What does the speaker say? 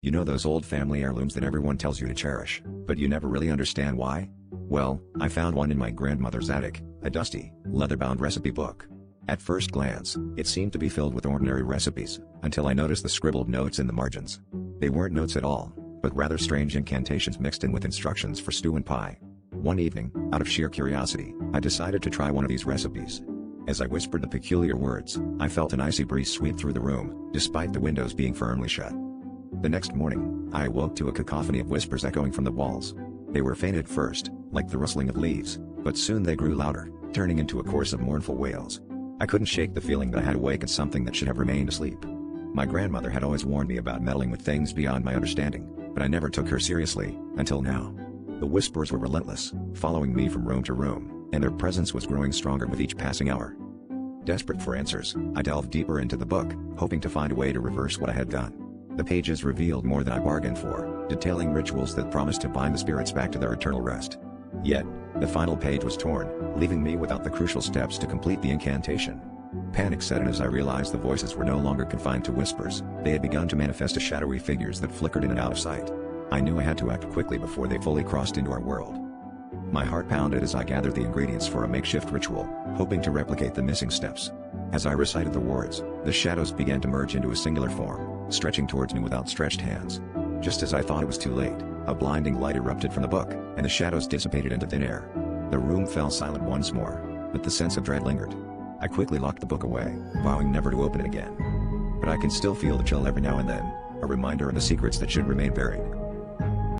You know those old family heirlooms that everyone tells you to cherish, but you never really understand why? Well, I found one in my grandmother's attic, a dusty, leather-bound recipe book. At first glance, it seemed to be filled with ordinary recipes, until I noticed the scribbled notes in the margins. They weren't notes at all, but rather strange incantations mixed in with instructions for stew and pie. One evening, out of sheer curiosity, I decided to try one of these recipes. As I whispered the peculiar words, I felt an icy breeze sweep through the room, despite the windows being firmly shut. The next morning, I awoke to a cacophony of whispers echoing from the walls. They were faint at first, like the rustling of leaves, but soon they grew louder, turning into a chorus of mournful wails. I couldn't shake the feeling that I had awakened something that should have remained asleep. My grandmother had always warned me about meddling with things beyond my understanding, but I never took her seriously, until now. The whispers were relentless, following me from room to room, and their presence was growing stronger with each passing hour. Desperate for answers, I delved deeper into the book, hoping to find a way to reverse what I had done. The pages revealed more than I bargained for, detailing rituals that promised to bind the spirits back to their eternal rest. Yet, the final page was torn, leaving me without the crucial steps to complete the incantation. Panic set in as I realized the voices were no longer confined to whispers, they had begun to manifest as shadowy figures that flickered in and out of sight. I knew I had to act quickly before they fully crossed into our world. My heart pounded as I gathered the ingredients for a makeshift ritual, hoping to replicate the missing steps. As I recited the words, the shadows began to merge into a singular form, stretching towards me with outstretched hands. Just as I thought it was too late, a blinding light erupted from the book, and the shadows dissipated into thin air. The room fell silent once more, but the sense of dread lingered. I quickly locked the book away, vowing never to open it again. But I can still feel the chill every now and then, a reminder of the secrets that should remain buried.